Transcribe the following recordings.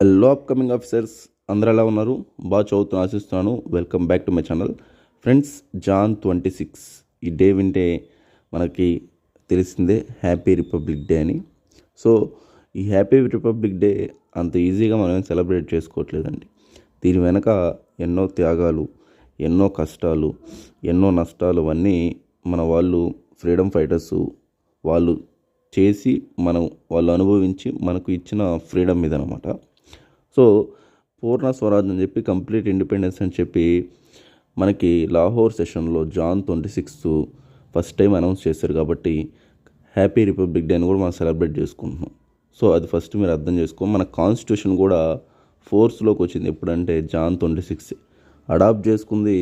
Hello upcoming officers, అందరూ ఎలా ఉన్నారు? బాగా చదువుతున్నా ఆశిస్తున్నాను. Welcome back to my channel. Friends, Jan 26 ఈ డే వింటే మనకి తెలిసిందే హ్యాపీ రిపబ్లిక్ డే అని. సో ఈ హ్యాపీ రిపబ్లిక్ డే అంత ఈజీగా మనం సెలబ్రేట్ చేసుకోవట్లేదండి. దీని వెనక ఎన్నో త్యాగాలు, ఎన్నో కష్టాలు, ఎన్నో నష్టాలు అన్నీ మన వాళ్ళు ఫ్రీడమ్ ఫైటర్సు వాళ్ళు చేసి వాళ్ళు అనుభవించి మనకు ఇచ్చిన ఫ్రీడమ్ ఇదనమాట. సో పూర్ణ స్వరాజ్ అని చెప్పి కంప్లీట్ ఇండిపెండెన్స్ అని చెప్పి మనకి లాహోర్ సెషన్లో జాన్ 26 ఫస్ట్ టైం అనౌన్స్ చేశారు. కాబట్టి హ్యాపీ రిపబ్లిక్ డే అని కూడా మనం సెలబ్రేట్ చేసుకుంటున్నాం. సో అది ఫస్ట్ మీరు అర్థం చేసుకో. మన కాన్స్టిట్యూషన్ కూడా ఫోర్స్లోకి వచ్చింది ఎప్పుడంటే జాన్ 26 అడాప్ట్ చేసుకుంది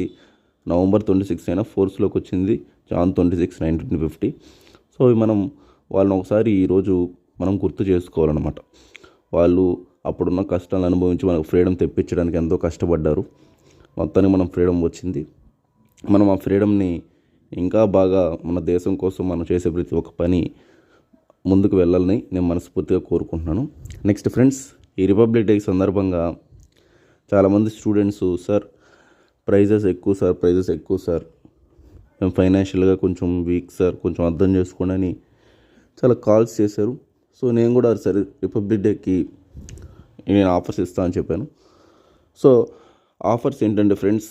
నవంబర్ 26 అయినా ఫోర్స్లోకి వచ్చింది జాన్ 26, 1950. సో వాళ్ళని ఒకసారి ఈరోజు మనం గుర్తు చేసుకోవాలన్నమాట. వాళ్ళు అప్పుడున్న కష్టాలను అనుభవించి మనకు ఫ్రీడమ్ తెప్పించడానికి ఎంతో కష్టపడ్డారు. మొత్తానికి మనం ఫ్రీడమ్ వచ్చింది. మనం ఆ ఫ్రీడమ్ని ఇంకా బాగా మన దేశం కోసం మనం చేసే ప్రతి ఒక్క పని ముందుకు వెళ్ళాలని నేను మనస్ఫూర్తిగా కోరుకుంటున్నాను. నెక్స్ట్ ఫ్రెండ్స్, ఈ రిపబ్లిక్ డే సందర్భంగా చాలామంది స్టూడెంట్స్ సార్ ప్రైజెస్ ఎక్కువ సార్, మేము ఫైనాన్షియల్గా కొంచెం వీక్ సార్, కొంచెం అర్థం చేసుకోండి అని చాలా కాల్స్ చేశారు. సో నేను కూడా సరే రిపబ్లిక్ డేకి నేను ఆఫర్స్ ఇస్తాను అని చెప్పాను. సో ఆఫర్స్ ఏంటంటే ఫ్రెండ్స్,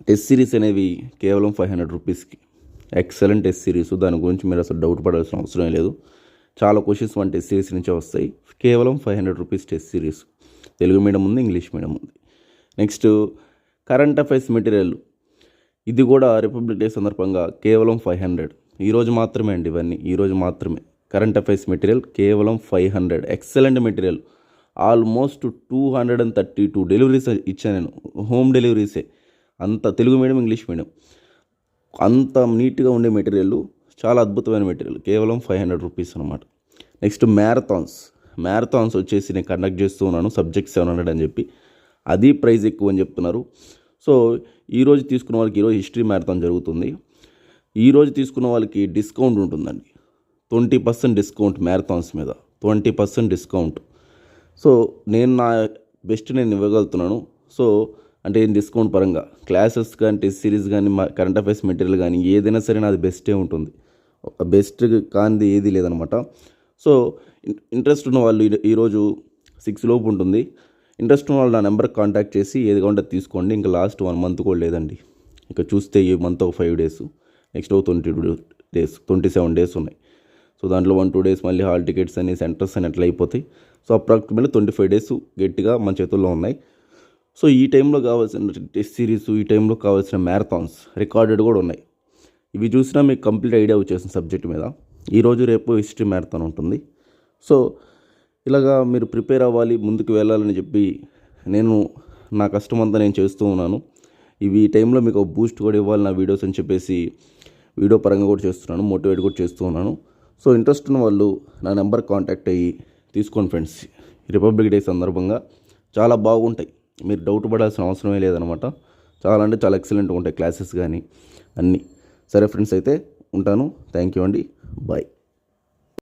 టెస్ట్ సిరీస్ అనేవి కేవలం 500 రూపీస్కి ఎక్సలెంట్ టెస్ట్ సిరీస్. దాని గురించి మీరు అసలు డౌట్ పడాల్సిన అవసరం లేదు. చాలా క్వశ్చన్స్ మన టెస్ట్ సిరీస్ నుంచే వస్తాయి. కేవలం 500 rupees test series. Telugu medium ఉంది, ఇంగ్లీష్ మీడియం ఉంది. నెక్స్ట్ కరెంట్ అఫైర్స్ మెటీరియల్, ఇది కూడా రిపబ్లిక్ డే సందర్భంగా కేవలం 500. ఈరోజు మాత్రమే అండి, ఇవన్నీ ఈరోజు మాత్రమే. కరెంట్ అఫైర్స్ మెటీరియల్ కేవలం 500. Excellent material. ఆల్మోస్ట్ 232 డెలివరీస్ ఇచ్చాను నేను, హోమ్ డెలివరీసే. అంత తెలుగు మీడియం, ఇంగ్లీష్ మీడియం, అంత నీట్గా ఉండే మెటీరియల్, చాలా అద్భుతమైన మెటీరియల్. కేవలం 500 రూపీస్ అనమాట. నెక్స్ట్ మ్యారథాన్స్ వచ్చేసి నేను కండక్ట్ చేస్తూ ఉన్నాను, సబ్జెక్ట్ 700 అని చెప్పి. అది ప్రైస్ ఎక్కువ అని చెప్తున్నారు. సో ఈరోజు తీసుకున్న వాళ్ళకి ఈరోజు హిస్టరీ మ్యారథాన్ జరుగుతుంది. ఈరోజు తీసుకున్న వాళ్ళకి డిస్కౌంట్ ఉంటుందండి. 20% డిస్కౌంట్ మ్యారథాన్స్ మీద, 20% డిస్కౌంట్. సో నేను నా బెస్ట్ నేను ఇవ్వగలుగుతున్నాను. సో అంటే డిస్కౌంట్ పరంగా క్లాసెస్ కానీ, టెస్ట్ సిరీస్ కానీ, కరెంట్ అఫైర్స్ మెటీరియల్ కానీ ఏదైనా సరే నాది బెస్టే ఉంటుంది. బెస్ట్ కానిది ఏది లేదనమాట. సో ఇంట్రెస్ట్ ఉన్న వాళ్ళు ఈరోజు 6 లోపు ఉంటుంది. ఇంట్రెస్ట్ ఉన్న వాళ్ళు నా నెంబర్కి కాంటాక్ట్ చేసి ఏది కావాలంటే తీసుకోండి. ఇంకా లాస్ట్ 1 మంత్ కూడా లేదండి. ఇంకా చూస్తే ఈ మంత్ ఒక 5 డేస్, నెక్స్ట్ 22 డేస్, 27 డేస్ ఉన్నాయి. సో దాంట్లో 1-2 డేస్ మళ్ళీ హాల్ టికెట్స్ అని, సెంటర్స్ అని అట్లా అయిపోతాయి. సో అప్రాక్సిమేట్లీ 25 డేస్ గట్టిగా మన చేతుల్లో ఉన్నాయి. సో ఈ టైంలో కావాల్సిన టెస్ట్ సిరీస్, ఈ టైంలో కావాల్సిన మ్యారథాన్స్ రికార్డెడ్ కూడా ఉన్నాయి. ఇవి చూసినా మీకు కంప్లీట్ ఐడియా వచ్చేసిన సబ్జెక్ట్ మీద. ఈరోజు రేపు హిస్టరీ మ్యారథాన్ ఉంటుంది. సో ఇలాగా మీరు ప్రిపేర్ అవ్వాలి, ముందుకు వెళ్ళాలని చెప్పి నేను నా కష్టం అంతా నేను చేస్తూ ఉన్నాను. ఈ టైంలో మీకు బూస్ట్ కూడా ఇవ్వాలి నా వీడియోస్ అని చెప్పేసి వీడియో పరంగా కూడా చేస్తున్నాను, మోటివేట్ కూడా చేస్తూ ఉన్నాను. సో ఇంట్రెస్ట్ ఉన్న వాళ్ళు నా నెంబర్ కాంటాక్ట్ అయ్యి తీసుకోండి ఫ్రెండ్స్. రిపబ్లిక్ డే సందర్భంగా చాలా బాగుంటాయి, మీరు డౌట్ పడాల్సిన అవసరమే లేదనమాట. చాలా అంటే చాలా ఎక్సలెంట్గా ఉంటాయి క్లాసెస్ కానీ అన్నీ. సరే ఫ్రెండ్స్, అయితే ఉంటాను. థ్యాంక్ యూ అండి, బాయ్.